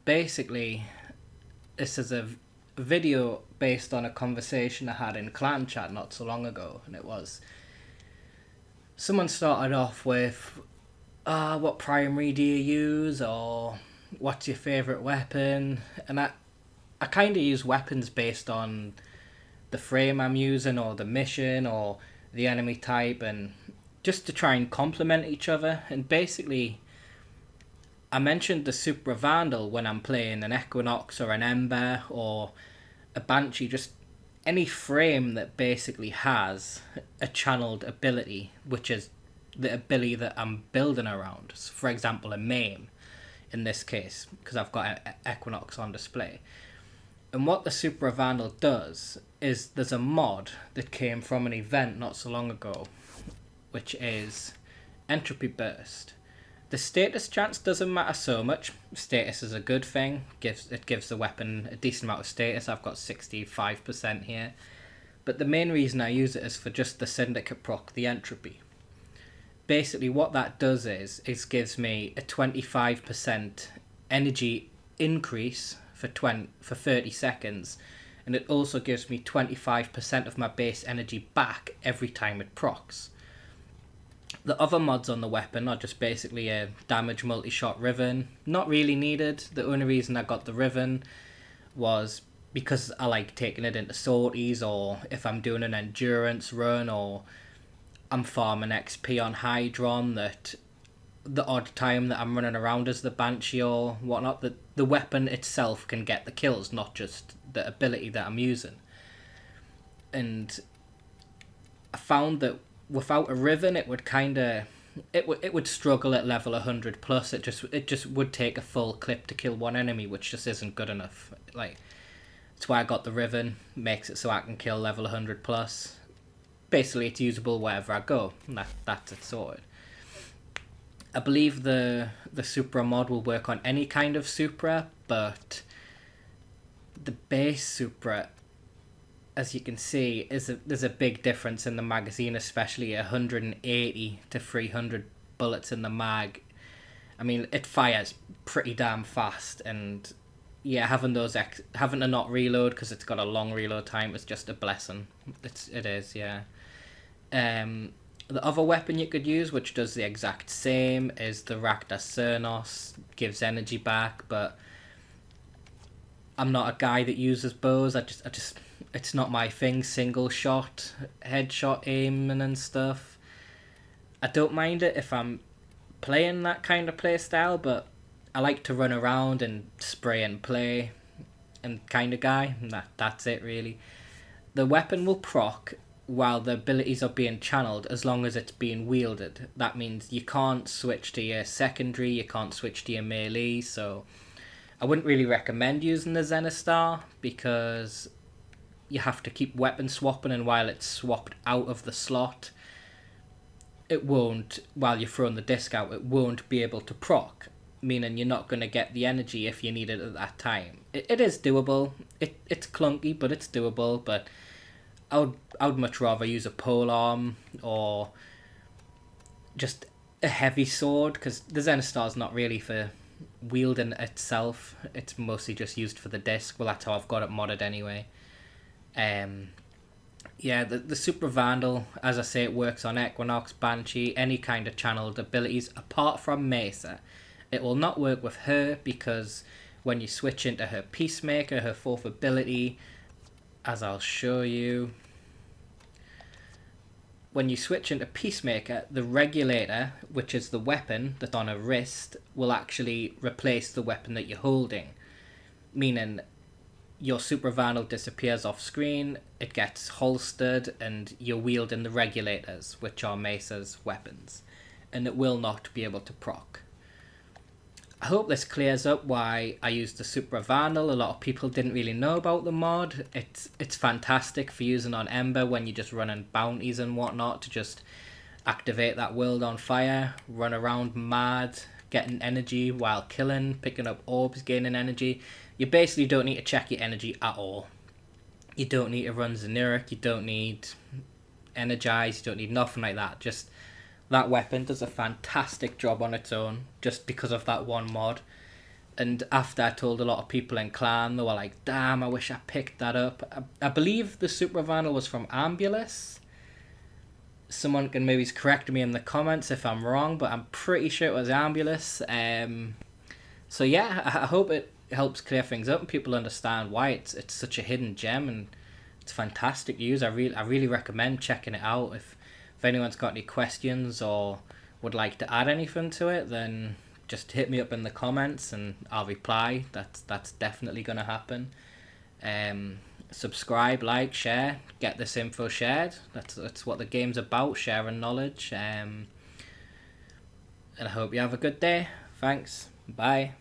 basically, this is a video based on a conversation I had in clan chat not so long ago, and it was someone started off with, what primary do you use, or what's your favourite weapon? And I kind of use weapons based on the frame I'm using, or the mission, or the enemy type, and just to try and complement each other. And basically, I mentioned the Supra Vandal when I'm playing an Equinox or an Ember or a Banshee, just any frame that basically has a channeled ability, which is the ability that I'm building around. So for example, a MAME in this case, because I've got an Equinox on display. And what the Supra Vandal does is there's a mod that came from an event not so long ago, which is Entropy Burst. The status chance doesn't matter so much. Status is a good thing. It gives the weapon a decent amount of status. I've got 65% here. But the main reason I use it is for just the Syndicate proc, the Entropy. Basically what that does is it gives me a 25% energy increase for 30 seconds. And it also gives me 25% of my base energy back every time it procs. The other mods on the weapon are just basically a damage multi-shot Riven. Not really needed. The only reason I got the Riven was because I like taking it into sorties, or if I'm doing an endurance run, or I'm farming XP on Hydron, that the odd time that I'm running around as the Banshee or whatnot, that the weapon itself can get the kills, not just the ability that I'm using. And I found that without a Riven, it would it would struggle at level 100 plus. It just would take a full clip to kill one enemy, which just isn't good enough. Like, that's why I got the Riven. Makes it so I can kill level 100 plus. Basically, it's usable wherever I go. And that's it sorted. I believe the Supra mod will work on any kind of Supra, but the base Supra, as you can see, there's a big difference in the magazine, especially 180 to 300 bullets in the mag. I mean, it fires pretty damn fast, and yeah, having to not reload because it's got a long reload time is just a blessing. It is, yeah. The other weapon you could use, which does the exact same, is the Rakdos Cernos. Gives energy back, but I'm not a guy that uses bows. I just it's not my thing. Single shot, headshot aiming and stuff. I don't mind it if I'm playing that kind of play style, but I like to run around and spray and play and kind of guy. And that's it really. The weapon will proc while the abilities are being channeled, as long as it's being wielded. That means you can't switch to your secondary, you can't switch to your melee, so I wouldn't really recommend using the Zenistar, because you have to keep weapon swapping, and while it's swapped out of the slot, it won't, while you're throwing the disc out, it won't be able to proc, meaning you're not going to get the energy if you need it at that time. It is doable. It's clunky, but it's doable, but I would much rather use a polearm or just a heavy sword, because the Zenistar's not really for wielding itself. It's mostly just used for the disc. Well, that's how I've got it modded anyway. Yeah, the Supra Vandal, as I say, it works on Equinox, Banshee, any kind of channeled abilities apart from Mesa. It will not work with her, because when you switch into her Peacemaker, her fourth ability, as I'll show you, when you switch into Peacemaker, the Regulator, which is the weapon that's on her wrist, will actually replace the weapon that you're holding, meaning your Supra Vandal disappears off screen, it gets holstered, and you're wielding the Regulators, which are Mesa's weapons, and it will not be able to proc. I hope this clears up why I used the Supra Vandal. A lot of people didn't really know about the mod. It's fantastic for using on Ember when you're just running bounties and whatnot, to just activate that world on fire, run around mad, getting energy while killing, picking up orbs, gaining energy. You basically don't need to check your energy at all. You don't need to run Xeneric, you don't need Energize, you don't need nothing like that. Just that weapon does a fantastic job on its own, just because of that one mod. And after I told a lot of people in Clan, they were like, damn, I wish I picked that up. I believe the Super Vinyl was from Ambulus. Someone can maybe correct me in the comments if I'm wrong, but I'm pretty sure it was Ambulus. So yeah, I hope it helps clear things up and people understand why it's such a hidden gem, and it's fantastic to use. I really recommend checking it out. If anyone's got any questions or would like to add anything to it, then just hit me up in the comments and I'll reply. That's definitely gonna happen. Subscribe, like, share, get this info shared. That's what the game's about, sharing knowledge. And I hope you have a good day. Thanks. Bye.